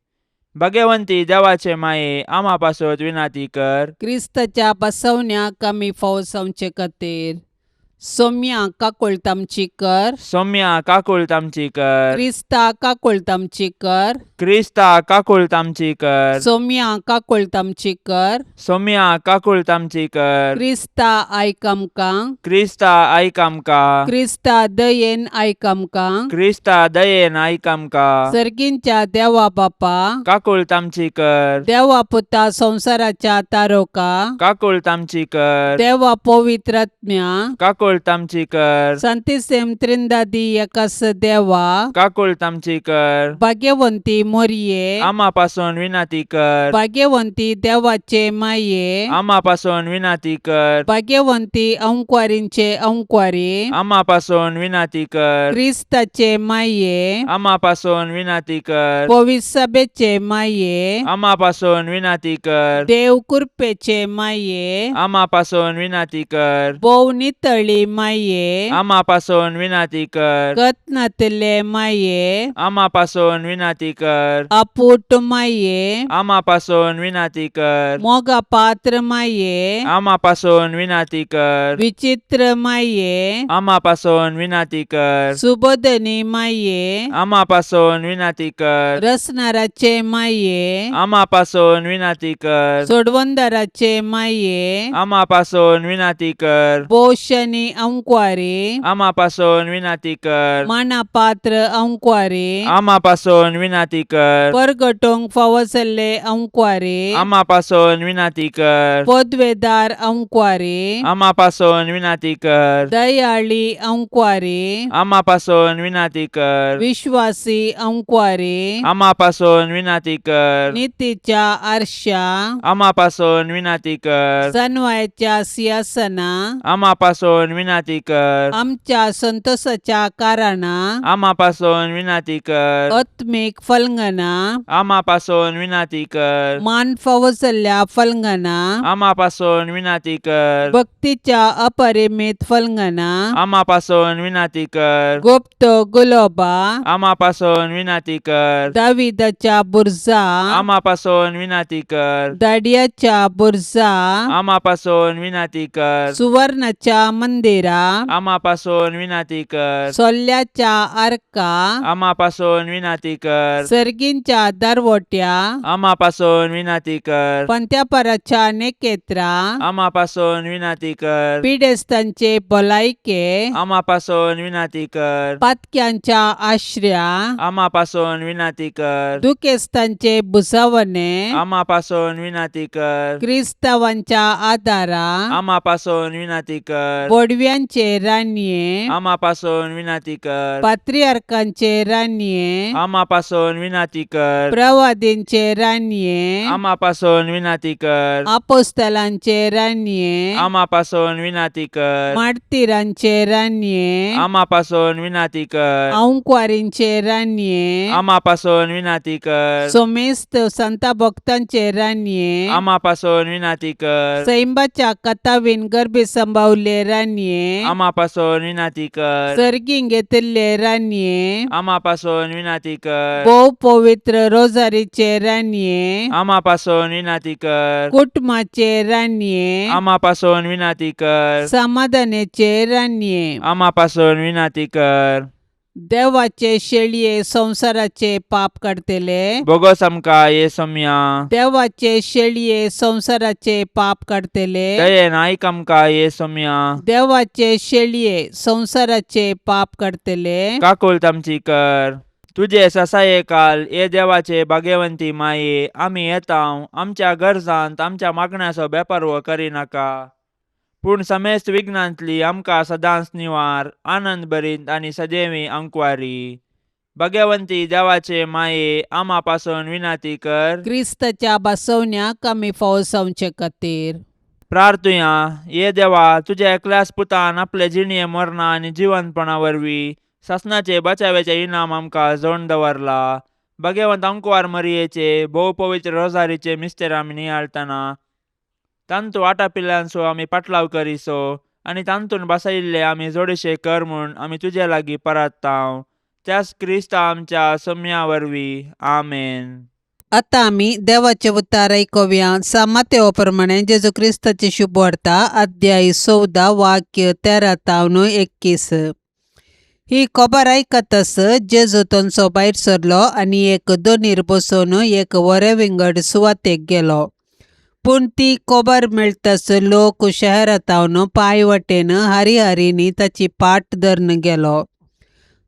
भाग्यवंती देवाचे माये, आम्हा पासत विनाती कर. क्रिस्ताच्या बसवण्याक आमी फावो जावचे खातीर सौम्या काकुळतामची कर. सौम्या काकुळतामची कर. क्रिस्ता काकुळतामची कर. क्रिस्ता काकुळतामची कर. सौम्या काकुळतामची कर. सौम्या काकुळतामची कर. क्रिस्ता आयक आमकां. क्रिस्ता आयक आमकां. क्रिस्ता दयेन आयक आमकां. क्रिस्ता दयेन आयक आमकां. सर्गींच्या देवा बापा, काकुळतामची कर. देवा पुता संसाराच्या तारोका, काकुळतामची कर. देवा पवित्र आत्म्या, काकुळ काकूळ तामची कर Santíssim Trindade एकच देवा काकूळ तामची कर भाग्यवंती मोरये आम्हापासून विनंती कर भाग्यवंती देवाचे माये आम्हापासून विनंती कर भाग्यवंती अंकुवारींचे अंकुवारी आम्हापासून विनंती कर ख्रिस्ताचे माये आम्हापासून विनंती कर पवित्र सभेचे माये आम्हापासून विनंती कर देव कृपेचे माये आम्हापासून विनंती कर बोव नितळी माये आम्हापासून विनंती कर कतनातले माये आम्हापासून विनंती कर अपूट माये आम्हापासून विनंती कर मोगा पात्र माये आम्हापासून विनंती कर विचित्र माये आम्हापासून विनंती कर सुबोधनी माये आम्हापासून विनंती कर रसनाराचे माये आम्हापासून विनंती कर सोडवंदाराचे माये आम्हापासून विनंती कर बोशनी अंकुवारी आम्हापासून विनंती कर मानापात्र अंकुवारी आम्हापासून विनंती कर परगटोंग फावसले अंकुवारी आम्हापासून विनंती कर पदवेदार अंकुवारी आम्हापासून विनंती कर दयाळी अंकुवारी आम्हापासून विनंती कर विश्वासी अंकुवारी आम्हापासून विनंती कर नीतीच्या आरशा आम्हापासून विनंती कर सन्वयाच्या सिंहासना आम्हापासून विनंती कर आमच्या संतोषाच्या कारणा आम्हापासून विनंती कर आत्मिक फलंगना आम्हापासून विनंती कर मान फावसल्या फलंगना आम्हापासून विनंती कर भक्तीच्या अपरिमित फलंगना आम्हापासून विनंती कर गुप्त गुलोबा आम्हापासून विनंती कर दाविदाच्या बुरजा आम्हापासून विनंती कर दाडियाच्या बुरजा आम्हापासून विनंती कर सुवर्णाच्या मंदिरा आम्हापासून विनंती कर सोल्ल्याच्या आर्का आम्हापासून विनंती कर सर्गींच्या दरवट्या आम्हापासून विनंती कर पंत्यापराच्या नेकेत्रा आम्हापासून विनंती कर पिडेस्तांचे भलायके आम्हापासून विनंती कर पातक्यांच्या आश्र्या आम्हापासून विनंती कर दुखेस्तांचे बुसावणे आम्हापासून विनंती कर क्रिस्तावांच्या आदारा आम्हापासून विनंती कर बोडव्यांचे रान्ये आम्हापासून विनंती कर पात्रियार्कांचे रान्ये आम्हापासून विनंती कर प्रवादींचे रान्ये आम्हापासून विनंती कर आपोस्तलांचे रान्ये आम्हापासून विनंती कर मार्तिरांचे रान्ये आम्हापासून विनंती कर अंकुवारींचे रान्ये आम्हापासून विनंती कर सोमेस्त संता भक्तांचे रान्ये आम्हापासून विनंती कर सैंबाच्या कथावीन गर्भे संभावले रान्ये आम्हापासून विनंती कर सर्गीं घेतिल्ले रान्ये आम्हापासून विनंती कर भोव पवित्र रोजारीचे रान्ये आम्हापासून विनंती कर कुटुंबाचे रान्ये आम्हापासून विनंती कर समाधानाचे रान्ये आम्हापासून विनंती कर देवाचे शेळये संसाराचे पाप काढतेले बोगस आमका येसम्या देवाचे शेळये संसाराचे पाप काढतेले दयेन ऐक आमका येसम्या देवाचे शेळये संसाराचे पाप काढतेले काकुळ तामची कर तुझे ससाये काल ये देवाचे भाग्यवंती माये आम्ही येताव आमच्या गरजांत आमच्या मागण्याचो बेपर्व करिनाका पूण समेस्त विघ्नांतली आमकां सदांच निवार आनंद भरीत आनी सदैवी अंकुवारी भाग्यवंती देवाचे माये आम्हा पासून विनंती कर क्रिस्ताच्या बसवण्याक आमी फावसावचे खातीर प्रार्थुया ये देवा तुझ्या एकल्याच पुतान आपले जिणये मरणा आनी जिवंतपणा वरवीं ससनाचे बचावेचे इनाम आमकां जोडून दवरला भाग्यवंत अंकुवार मरियेचे भोव पवित्र रोजारीचे मिस्तेर आमी नियाळतना तांतू वाटा पिल्ल्यांचो आमी पाटलाव करिसो आनी तांतून बसयिल्ले आमी जोडीशे कर म्हूण आमी तुजे लागीं परताव त्याच क्रिस्ता आमच्या सम्या वरवीं आमेन. आतां आमी देवाचे उतार आयकुया. सामातेओ प्रमाणे जेजू क्रिस्ताची शुभ वार्ता अध्याय 14 वाक्य 13 तावन 21. ही खबर आयकतस जेजू थंयचो भायर सरलो आनी एक दोनीर बसून एक वरे विंगड सुवातेक गेलो. पूण ती खबर मेळटस लोक शहरांतावन पांय वाटेन हारी हारींनी ताची पाट धरून गेलो.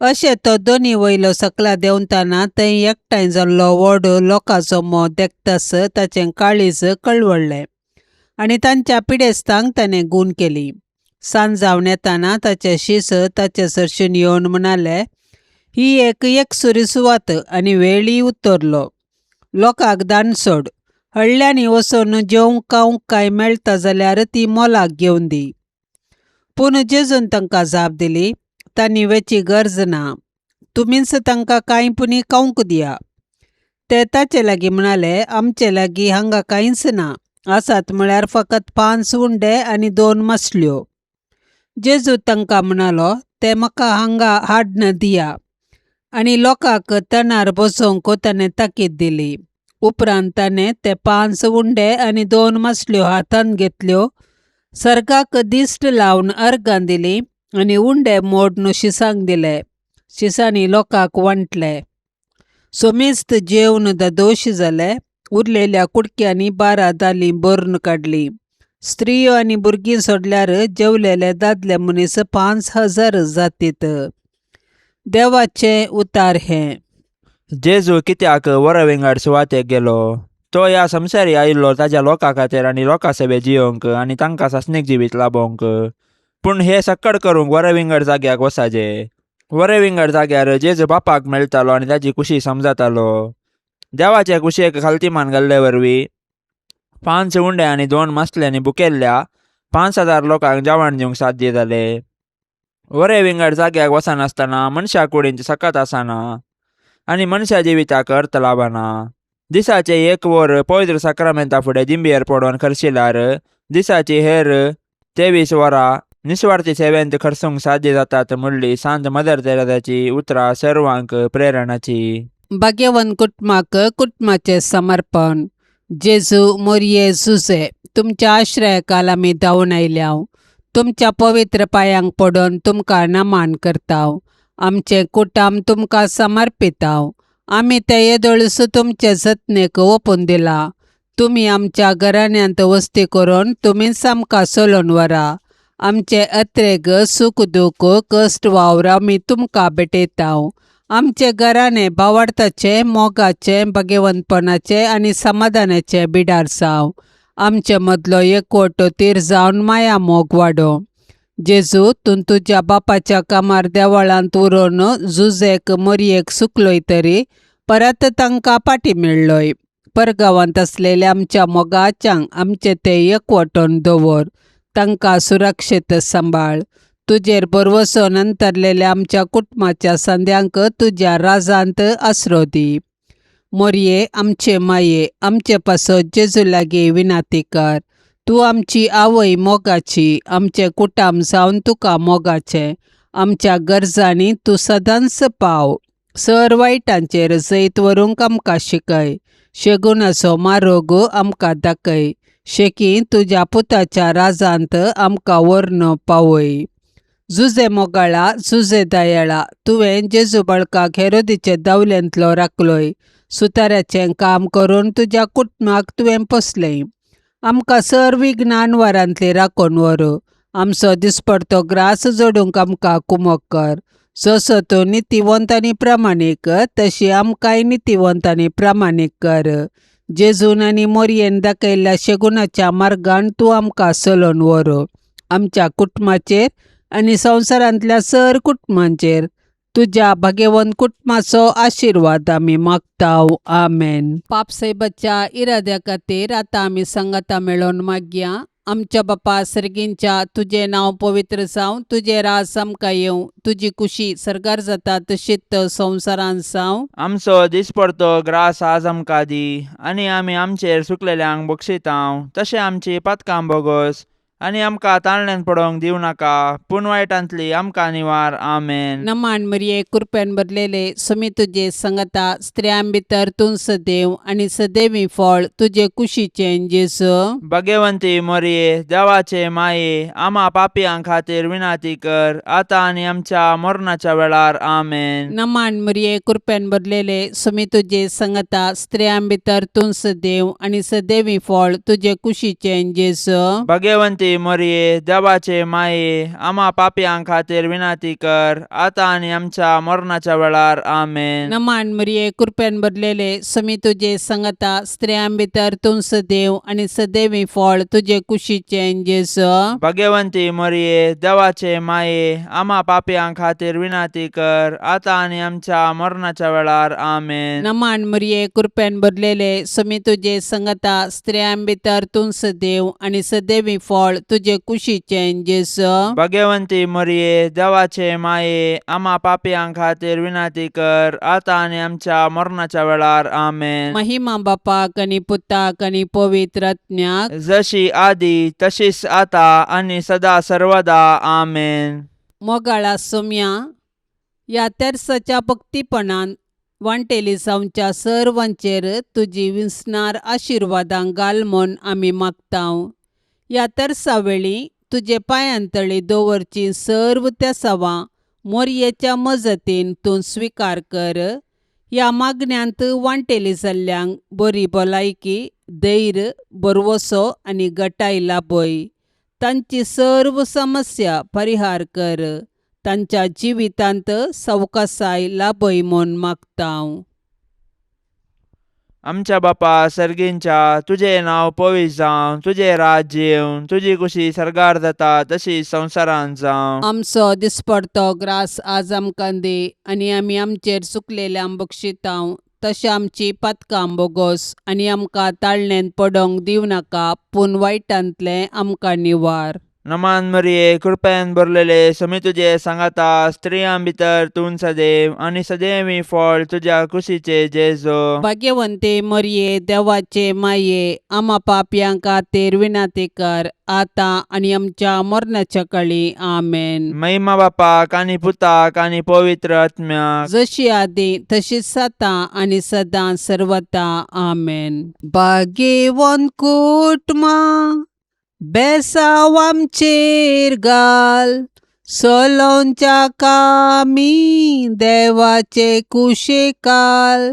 अशें तो दोनी वयलो सकला देंवताना थंय एकठांय जाल्लो व्हड लोकांचो मोह देखतास ताचें काळीज कळवळ्ळें आनी तांच्या पिडेस्तांक ताणें गूण केली. सांज जावन येताना ताचे शिस ताचे सरशीन येवन म्हणाले, ही एक सुरी सुवात आनी वेळी उतरलो. लोकांक दान सोड. हळल्यांनी वचून जेवंक खावंक कांय मेळटा जाल्यार ती मोलाक घेवन दी. पूण जेजून तांकां जाप दिली, तांणी वेची गरज ना. तुमीच तांकां कांय पुनी खावंक दिया. ते ताचे लागीं म्हणाले, आमचे लागीं हांगा कांयच ना. आसात म्हळ्यार फकत 5 उंडे आनी 2 मासल्यो. जेजू तांकां म्हणालो, ते म्हाका हांगा हाडून दिया. आनी लोकांक तणार बसोवंक ताणें ताकीद दिली. उपरांत ताणें ते 5 उंडे आनी 2 मासल्यो हातान घेतल्यो, सर्गाक दिश्ट लावन अर्गां दिली आनी उंडे मोडून शिसांक दिले. शिसांनी लोकांक वांटले. सोमेस्त जेवन दोश जाले. उरलेल्या कुडक्यांनी 12 दालीं भरून काडली. स्त्रियो आनी भुरगीं सोडल्यार जेवलेले दादले मनीस 5000 जातीत. देवाचे उतार हे. जेजू कित्याक वरविंगड सुवातेक गेलो? तो ह्या संवसारी आयिल्लो ताच्या लोकां खातीर आनी लोकां सभे जियोंक आनी तांकां सासणीक जिवीत लाबोवंक. पूण हे सक्कड करूंक वरविंगड जाग्याक वसाजे. वरविंगड जाग्यार जेजू बापाक मेळटालो आनी ताची कुशी समजतालो. देवाचे कुशेक खालतीमान घाल्ले वरवीं 5 उंडे आनी 2 मासल्यांनी भुकेल्ल्या 5000 लोकांक जेवण दिवंक साध्य जालें. वरविंगड जाग्याक वचनासतना मनशा कुडींत सकत आसना आनी मनशा जिविताक अर्थ लाभना. दिसाचे 1 वर पवित्र साक्रामेंता फुडें दिंबयेर पडोवन खर्चिल्यार दिसाची हेर 23 वरां निस्वार्थी सेवेंत खर्चूंक साध्य जातात म्हणली सांत मदर तेरेसाची उतरां सर्वांक प्रेरणाची. भाग्यवन कुटुंबाक कुटुंबाचे समर्पण. जेजू मोरये जुजे, तुमच्या आश्रयाकाल आमी धांवन आयल्याव. तुमच्या पवित्र पांयांक पडोवन तुमकां नमान करताव. आमचे कुटाम तुमकां समर्पिताव. आमी ते येदोळस तुमचे जतनेक ओपून दिला. तुमी आमच्या घराण्यांत वस्ती करून तुमीच आमकां चलोवन व्हरा. आमचे अत्रेग सूख दूख कश्ट वावर आमी तुमकां भेटयताव. आमचे घराणे भावार्थाचे, मोगाचे, भाग्यवंतपणाचे आनी समाधानाचे बिडार जाव. आमचे मदलो एकवट तीर जावन माया मोग वाडो. जेजू, तूं तुज्या बापाच्या कामार देवळांत उरोवन जुजेक मोरयेक सुकलोय तरी परत तांकां पाटी मेळ्ळोय. परगांवांत आसलेल्या आमच्या मोगाच्यांक आमचे ते एकवटोन दवर. तांकां सुरक्षीत सांबाळ. तुजेर बरवसून अंतरलेल्या आमच्या कुटुंबाच्या संद्यांक तुज्या राजांत आसरो दी. मोरये, आमचे माये, आमचे पासो जेजू लागीं विनाती कर. तूं आमची आवय मोगाची. आमचे कुटाम जावन तुका मोगाचे. आमच्या गरजांनी तूं सदांच पाव. सर वायटांचेर जैत व्हरूंक आमकां शिकय. शेगुनाचो मार्ग आमकां दाखय. शेकी तुज्या पुताच्या राजांत आमकां व्हरून पावय. जुजे मोगाळा, जुजे दयाळा, तुवें जेजू बाळकाक हेरोदीचे दावल्यांतलो राखलोय. सुताराचें काम करून तुज्या कुटुंबाक तुवें पोसलें. आमकां सर विघ्नान वरांतली राखून व्हर. आमचो दिसपडतो ग्रास जोडूंक आमकां कुमक कर. जसो तूं नितीवंत आनी प्रामाणीक तशी आमकांय नितीवंत आनी प्रामाणीक कर. जेजून आनी मोरयेन दाखयल्ल्या शेगुनाच्या मार्गान तूं आमकां चलोवन व्हर. आमच्या कुटुंबाचेर आनी संवसारांतल्या सर कुटुंबांचेर तुज्या भाग्यवंत कुटुंबाचो आशिर्वाद आमी मागताव. आमेन. पापसैबाच्या इराद्या खातीर आतां आमी संगता मेळोवन मागया. आमच्या बापा सर्गींच्या, तुजें नांव पवित्र जावं. तुजें रास आमकां येवं. तुजी कुशी सर्गार जाता तशीच संवसारांत जावं. आमचो दिसपडतो ग्रास आज आमकां दी. आनी आमी आमचेर सुकलेल्यांक बक्षितांव. तशें आमची पातकां बोगोस आनी आमकां ताळण्यांत पडोवंक दिवं नाका, पूण वायटांतली आमकां निवार. आमेन. नमान मरिये, कृपेन भरलेले, सुमी तुजे संगता, स्त्रियां भितर तूं सदैव आनी सदैवी फळ तुजे कुशीचें जेजू. भाग्यवंती मोरये, देवाचे माये, आमा पापयां खातीर विनाती कर, आतां आनी आमच्या मरणाच्या वेळार. आमेन. नमान मरिये, कृपेन भरलेले, सुमी तुजे संगता, स्त्रियां भितर तूं सदैव आनी सदैवी फळ तुजे कुशीचें जेजू. भाग्यवंती भाग्यवंती मोरये देवाचे माये आम्हा पापियां खातीर विनाती कर आता आणि आमच्या मरणाच्या वेळार आमेन. नमान मरिये कृपेन भरलेले समी तुझे संगता स्त्रियां भितर तूं सदैव आणि सदैवी फळ तुझे कुशीचे जेसू. भाग्यवंती मोरये देवाचे माये आम्हा पापियां खातीर विनाती कर आता आणि आमच्या मरणाच्या वेळार आमेन. नमान मरिये कृपेन भरलेले समी तुझे संगता स्त्रियां भितर तूं सदैव आणि सदैवी फळ तुझे कुशीचे जेसू. भाग्यवंती मोरये देवाचे माये आम्हा पापियां खातीर विनाती कर आता आणि आमच्या मरणाच्या वेळार आमेन. महिमा बापाक आणि पुताक आणि पवित्र आत्म्याक जशी आधी तशीच आता आणि सदा सर्वदा आमेन. मोगाळा सोम्या या तेर्साच्या भक्तीपणान वांटेली सावच्या सर्वांचेर तुजी विस्नार आशिर्वादां घाल म्हूण आमी मागतांव. या तेर्सा वेळी तुजे पांयांतळी दवरची सर्व त्या सवां मोरयेच्या मजतीन तूं स्विकार कर. ह्या मागण्यांत वांटेली जाल्ल्यांक बरी भलायकी धैर्य बरवसो आनी गटाय लाभय. तांची सर्व समस्या परिहार कर. तांच्या जिवितांत सवकासाय लाभय म्हूण मागतांव. आमच्या बापा सर्गींच्या तुझे नाव पवित्र जावं तुझे राज्य येवं तुझी कुशी सरगार जाता तशी संवसारांत जावं. आमचो दिसपडतो ग्रास आज आमकां दे आनी आमी आमचेर चुकलेल्यांक बक्षितांव तशें आमची पातकां बोगोस आनी आमकां ताळणेन पडोंक दिव नाका पूण वायटांतले आमकां निवार. नमान मरिये कृपेन भरलेले समी तुझे सांगाता स्त्रियां भितर तूं सदैव आणि सदैवी फळ तुझ्या कुशीचे जेजो. भाग्यवंते मरिये देवाचे माये आम्हा पापयां खातीर विनाती कर आता आनी आमच्या मरणाच्या काळी आमेन. महिमा बापाक आणि पुताक आणि पवित्र आत्म्याक जशी आदी तशीच आता आणि सदां सर्वता आमेन. भाग्यवंत कुटुंबा बेसाव आमचेर घाल सोलोंच्या कामी देवाचे कुशेकाल.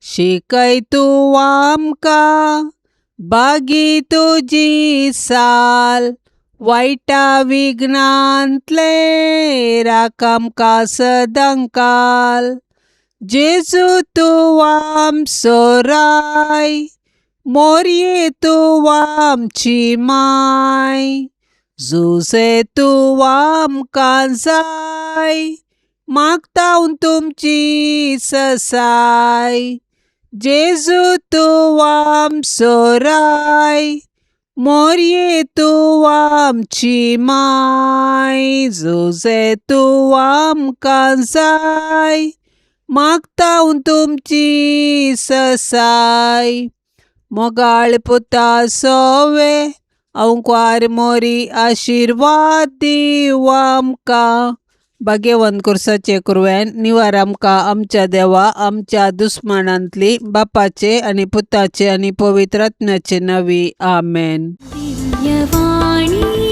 शिकय तूं आमकां बागी तुजी साल वायटा विघ्नांतले राख आमकां सदांकाल. जेजू तूं आमचो राय मोरये तूं आमची माय. जुसे तूं आमकां जाय मागतां तुमची ससाय. जेजू तूं आमचो राय मोरये तूं आमची माय. जुसे तूं आमकां जाय मागतां तुमची ससाय. मोगाळ पुता सोवे अवंकार मोरी आशिर्वाद दिव आमकां. भाग्यवंत कुर्साचे कुरवेन निवार आमकां आमच्या देवा आमच्या दुस्मानांतली बापाचे आनी पुताचे आनी पवित्र आत्म्याचे नवी आमेन. दिव्यवाणी